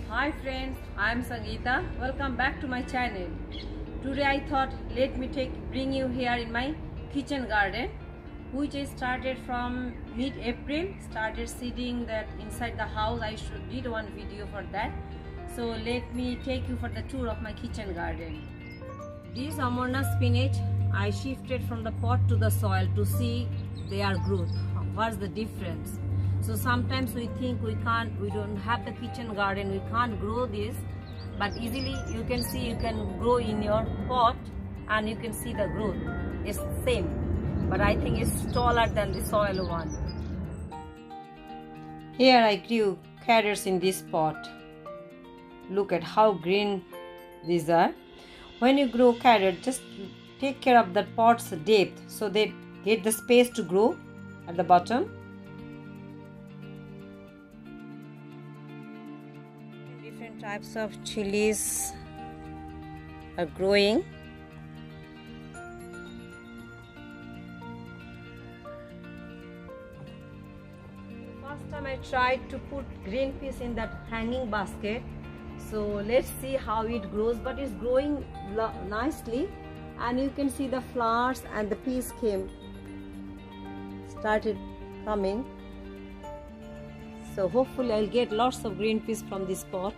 Hi friends, I am Sangeeta. Welcome back to my channel. Today I thought let me bring you here in my kitchen garden, which I started from mid-April. Started seeding that inside the house. I did one video for that. So let me take you for the tour of my kitchen garden. This Amarnath spinach I shifted from the pot to the soil to see their growth. What's the difference? So sometimes we think we don't have the kitchen garden, we can't grow this, but easily you can see you can grow in your pot and you can see the growth. It's the same, but I think it's taller than the soil one. Here I grew carrots in this pot. Look at how green these are. When you grow carrot, just take care of the pot's depth so they get the space to grow at the bottom. Different types of chilies are growing. First time I tried to put green peas in that hanging basket. So let's see how it grows, but it's growing nicely and you can see the flowers and the peas started coming. So hopefully I'll get lots of green peas from this pot.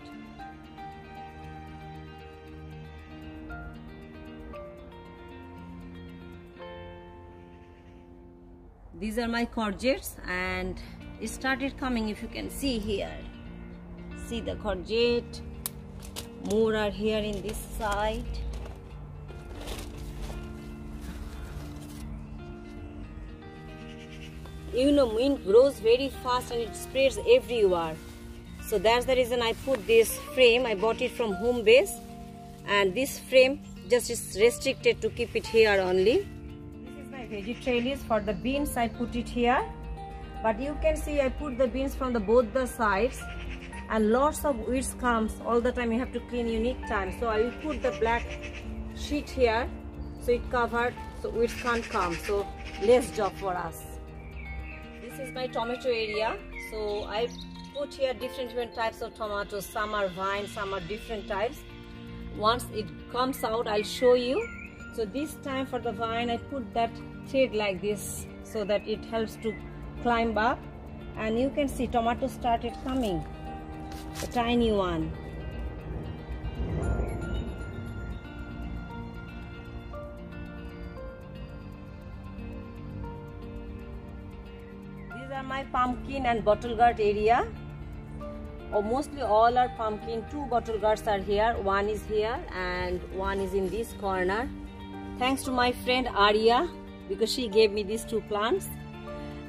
These are my courgettes and it started coming, if you can see here. See the courgette. More are here in this side. You know, mint grows very fast and it spreads everywhere. So that's the reason I put this frame. I bought it from Home Base, and this frame just is restricted to keep it here only. This is my veggie trellis. For the beans I put it here, but you can see I put the beans from both the sides, and lots of weeds comes all the time. You have to clean, you need time. So I will put the black sheet here so it covered, so weeds can't come. So less job for us. This is my tomato area. So I put here different types of tomatoes. Some are vine, some are different types. Once it comes out, I'll show you. So this time for the vine, I put that thread like this so that it helps to climb up. And you can see tomatoes started coming. A tiny one. These are my pumpkin and bottle gourd area. Mostly all are pumpkin. 2 bottle gourds are here. One is here and one is in this corner. Thanks to my friend Arya, because she gave me these 2 plants.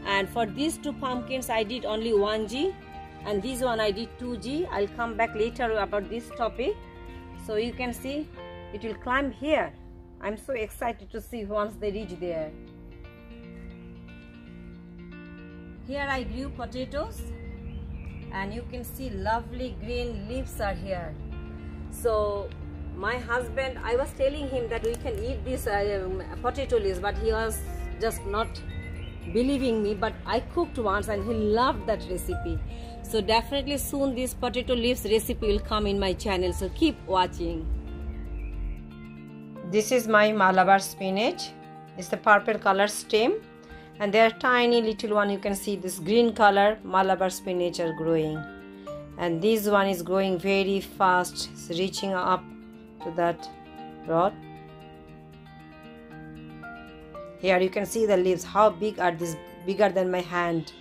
And for these 2 pumpkins I did only 1G. And this one I did 2G. I'll come back later about this topic. So you can see it will climb here. I'm so excited to see once they reach there. Here I grew potatoes and you can see lovely green leaves are here. So my husband, I was telling him that we can eat these potato leaves, but he was just not believing me. But I cooked once and he loved that recipe. So definitely soon this potato leaves recipe will come in my channel, so keep watching. This is my Malabar spinach. It's the purple color stem and there are tiny little one. You can see this green color Malabar spinach are growing, and this one is growing very fast. It's reaching up to that rod. Here you can see the leaves. How big are these? Bigger than my hand.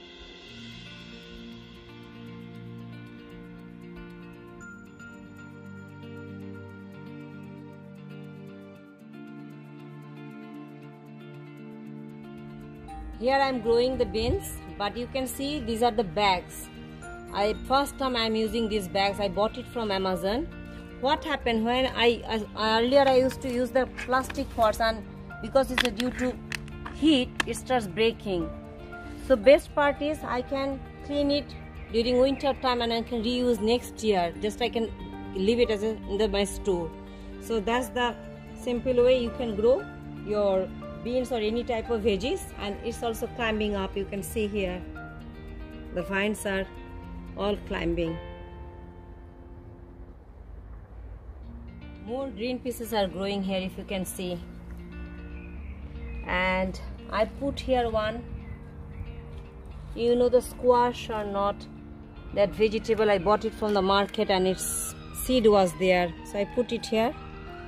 Here I am growing the beans, but you can see these are the bags. First time I am using these bags. I bought it from Amazon. What happened when earlier I used to use the plastic pots, and because it's due to heat it starts breaking. So best part is I can clean it during winter time and I can reuse next year. Just I can leave it as in my store. So that's the simple way you can grow your beans or any type of veggies, and it's also climbing up. You can see here the vines are all climbing. More green pieces are growing here, if you can see. And I put here one. You know, the squash or not, that vegetable, I bought it from the market and its seed was there, so I put it here.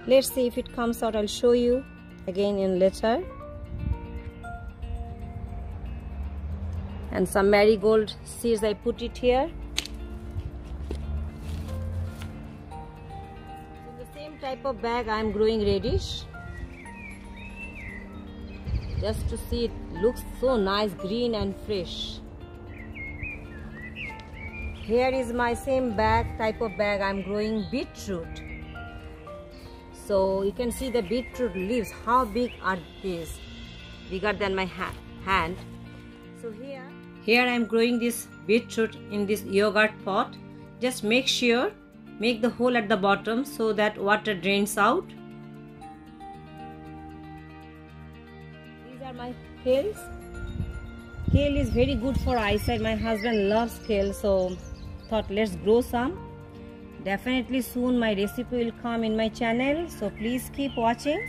Let's see if it comes out. I'll show you again in later. And some marigold seeds, I put it here. In the same type of bag I am growing radish, just to see, it looks so nice, green and fresh. Here is my same bag, type of bag, I am growing beetroot. So you can see the beetroot leaves, how big are these? Bigger than my hand. So here I am growing this beetroot in this yogurt pot. Just make the hole at the bottom so that water drains out. These are my kales. Kale is very good for eyesight. My husband loves kale, so thought let's grow some. Definitely soon my recipe will come in my channel, so please keep watching.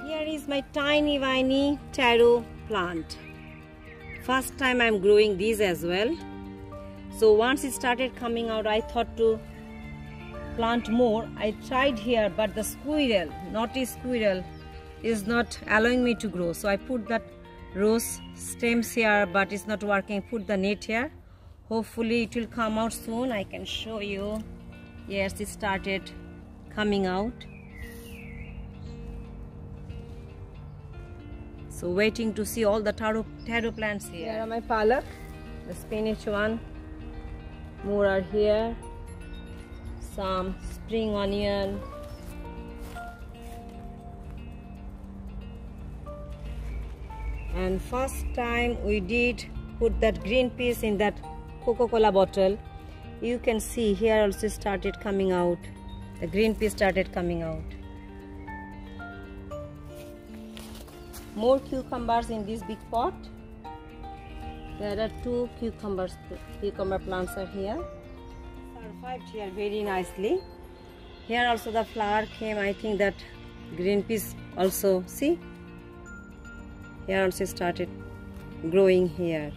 Here is my tiny taro plant. First time I'm growing these as well. So once it started coming out, I thought to plant more. I tried here, but the squirrel, naughty squirrel, is not allowing me to grow. So I put that rose stems here, but it's not working. Put the net here. Hopefully it will come out soon. I can show you. Yes, it started coming out. So waiting to see all the taro plants here. Here are my palak, the spinach one. More are here. Some spring onion. And first time we did put that green piece in that Coca-Cola bottle. You can see here also started coming out. The green piece started coming out. More cucumbers in this big pot. There are 2 cucumber plants are here. Survived here very nicely. Here also the flower came. I think that green piece also, see, here also started growing here.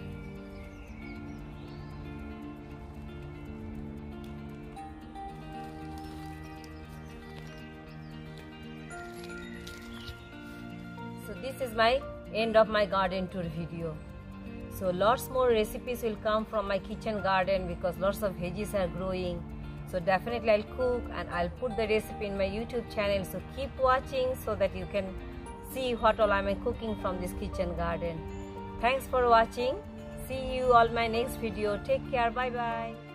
So this is my end of my garden tour video. So lots more recipes will come from my kitchen garden because lots of veggies are growing. So definitely I'll cook and I'll put the recipe in my YouTube channel. So keep watching so that you can see what all I'm cooking from this kitchen garden. Thanks for watching. See you all my next video. Take care. Bye bye.